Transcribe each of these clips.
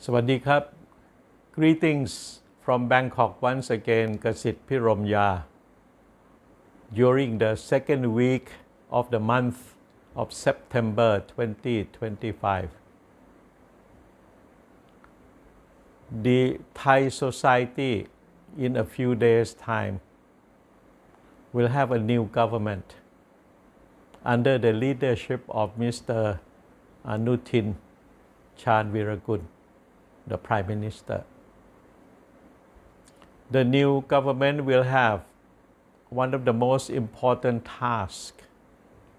สวัสดีครับ Greetings from Bangkok once again, Kasit Piromya. During the second week of the month of September 2025, the Thai society in a few days' time will have a new government under the leadership of Mr. Anutin Chanvirakul, the Prime Minister. The new government will have one of the most important tasks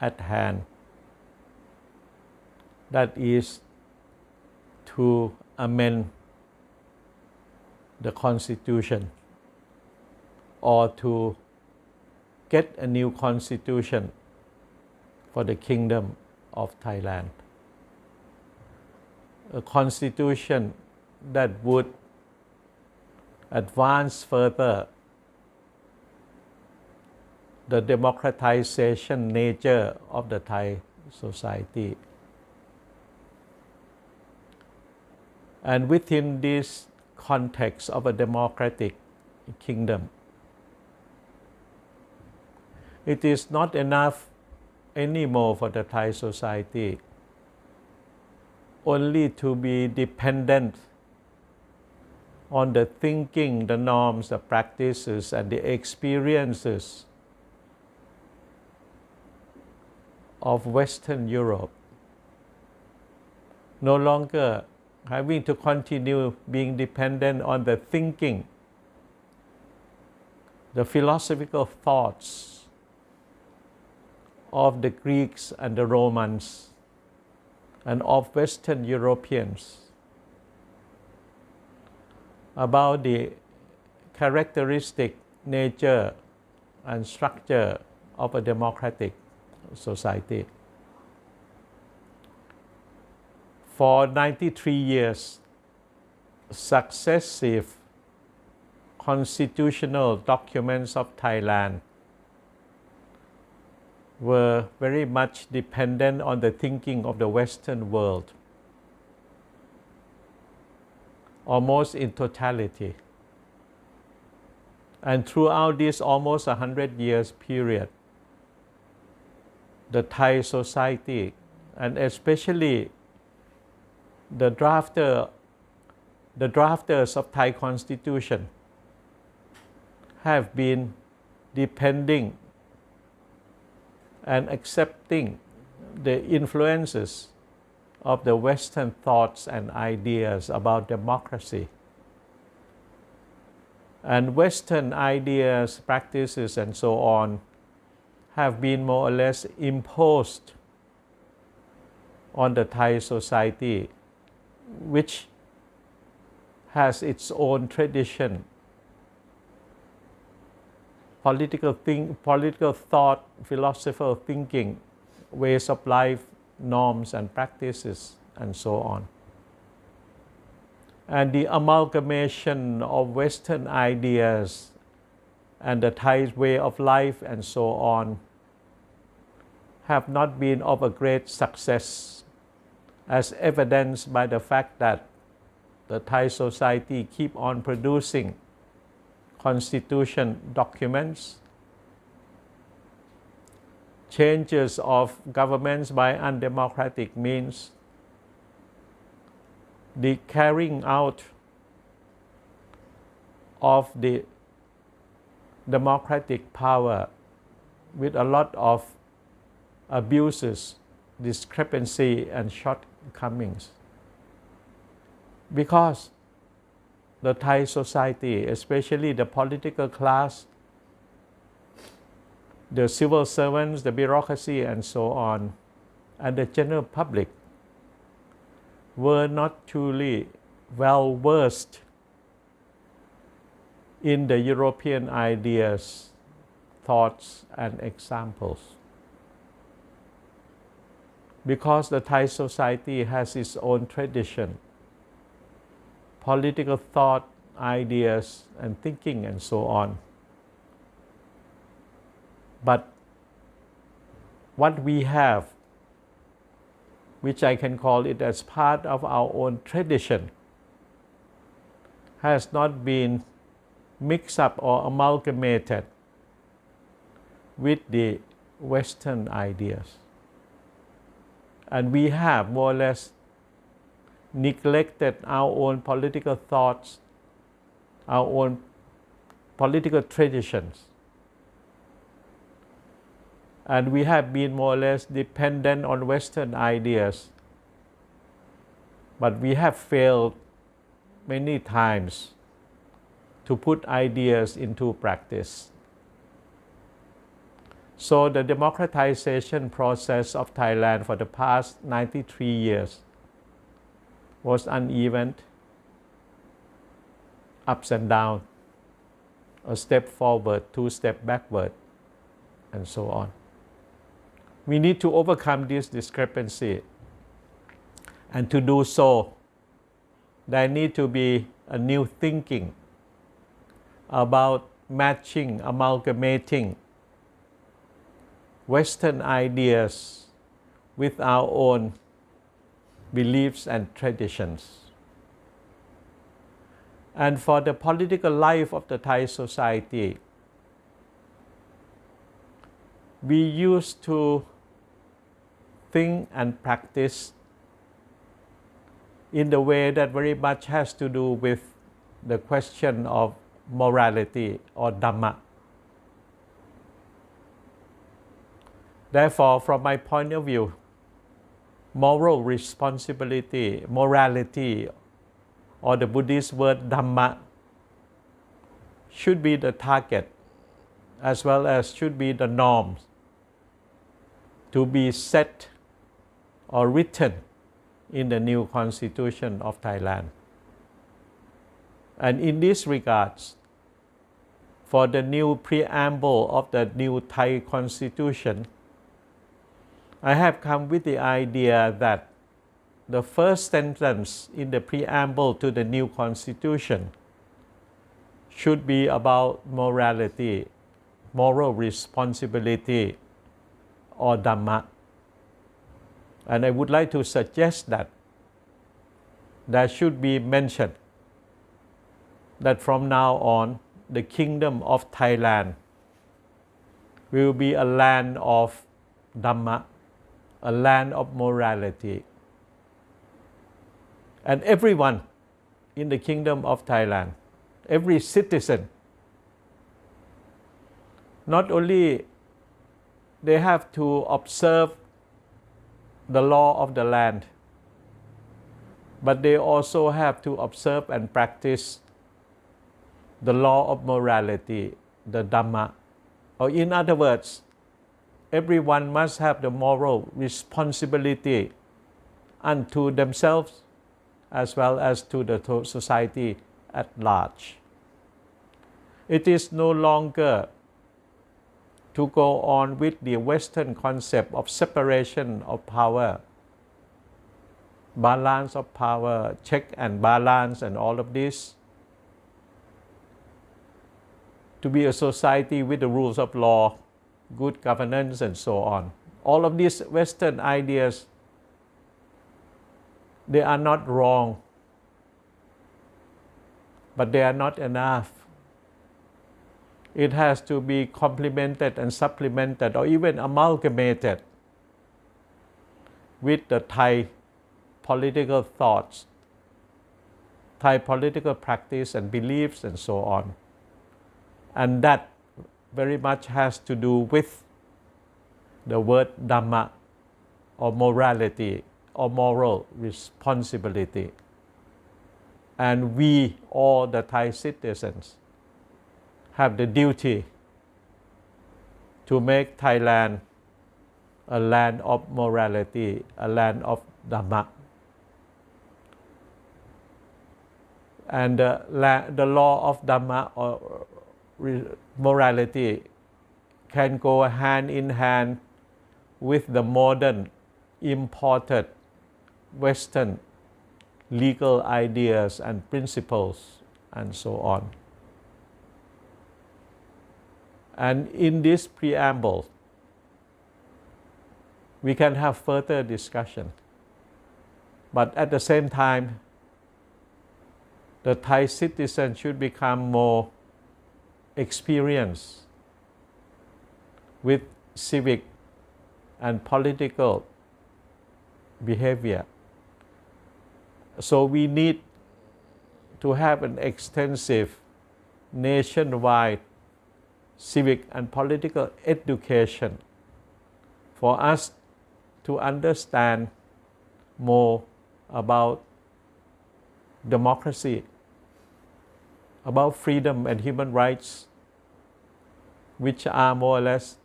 at hand, that is to amend the constitution or to get a new constitution for the Kingdom of Thailand. A constitution that would advance further the democratization nature of the Thai society. And within this context of a democratic kingdom, it is not enough anymore for the Thai society only to be dependent on the thinking, the norms, the practices, and the experiences of Western Europe. No longer having to continue being dependent on the thinking, the philosophical thoughts of the Greeks and the Romans and of Western Europeans about the characteristic, nature, and structure of a democratic society. For 93 years, successive constitutional documents of Thailand were very much dependent on the thinking of the Western world, almost in totality. And throughout this almost 100 years period, the Thai society, and especially the drafters of Thai constitution, have been depending and accepting the influences of the Western thoughts and ideas about democracy. And Western ideas, practices, and so on have been more or less imposed on the Thai society, which has its own tradition, political thought, philosophical thinking, ways of life, norms and practices, and so on. And the amalgamation of Western ideas and the Thai way of life and so on have not been of a great success, as evidenced by the fact that the Thai society keep on producing constitution documents, changes of governments by undemocratic means, the carrying out of the democratic power with a lot of abuses, discrepancy, and shortcomings. Because the Thai society, especially the political class, the civil servants, the bureaucracy, and so on, and the general public were not truly well versed in the European ideas, thoughts, and examples. Because the Thai society has its own tradition, political thought, ideas, and thinking, and so on. But what we have, which I can call it as part of our own tradition, has not been mixed up or amalgamated with the Western ideas. And we have more or less neglected our own political thoughts, our own political traditions. And we have been more or less dependent on Western ideas. But we have failed many times to put ideas into practice. So the democratization process of Thailand for the past 93 years was uneven, ups and downs, a step forward, two steps backward, and so on. We need to overcome this discrepancy. And to do so, there need to be a new thinking about matching, amalgamating Western ideas with our own beliefs and traditions. And for the political life of the Thai society, we used to think and practice in the way that very much has to do with the question of morality or Dharma. Therefore, from my point of view, moral responsibility, morality, or the Buddhist word Dhamma should be the target as well as should be the norms to be set or written in the new constitution of Thailand. And in this regards, for the new preamble of the new Thai constitution, I have come with the idea that the first sentence in the preamble to the new constitution should be about morality, moral responsibility, or Dhamma. And I would like to suggest that there should be mentioned that from now on, the kingdom of Thailand will be a land of Dhamma, a land of morality. And everyone in the kingdom of Thailand, every citizen, not only they have to observe the law of the land, but they also have to observe and practice the law of morality, the Dhamma. Or in other words, everyone must have the moral responsibility unto themselves as well as to the society at large. It is no longer to go on with the Western concept of separation of power, balance of power, check and balance, and all of this. To be a society with the rules of law, good governance, and so on. All of these Western ideas, they are not wrong, but they are not enough. It has to be complemented and supplemented or even amalgamated with the Thai political thoughts, Thai political practice and beliefs, and so on. And that very much has to do with the word Dhamma or morality or moral responsibility. And we, all the Thai citizens, have the duty to make Thailand a land of morality, a land of Dhamma. And the law of Dhamma or morality can go hand in hand with the modern imported Western legal ideas and principles and so on. And in this preamble, we can have further discussion. But at the same time, The Thai citizen should become more experienced with civic and political behavior. So we need to have an extensive nationwide civic and political education for us to understand more about democracy, about freedom and human rights, which are more or less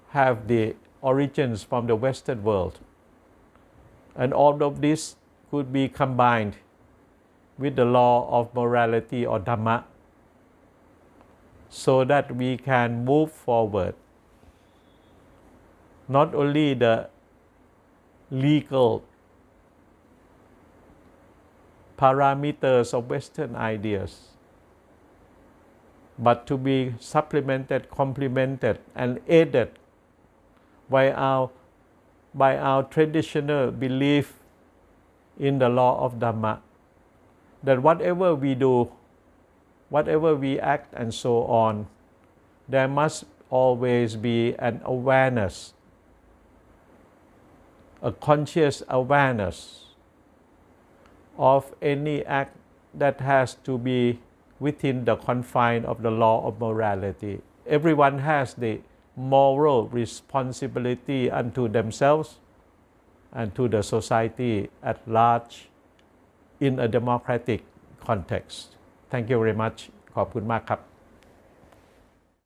have the origins from the Western world. And all of this could be combined with the law of morality or Dharma, so that we can move forward not only the legal parameters of Western ideas, but to be supplemented, complemented, and aided by our traditional belief in the law of Dharma, that whatever we do, whatever we act and so on, there must always be an awareness, a conscious awareness of any act that has to be within the confine of the law of morality. Everyone has the moral responsibility unto themselves and to the society at large in a democratic context. Thank you very much. ขอบคุณมากครับ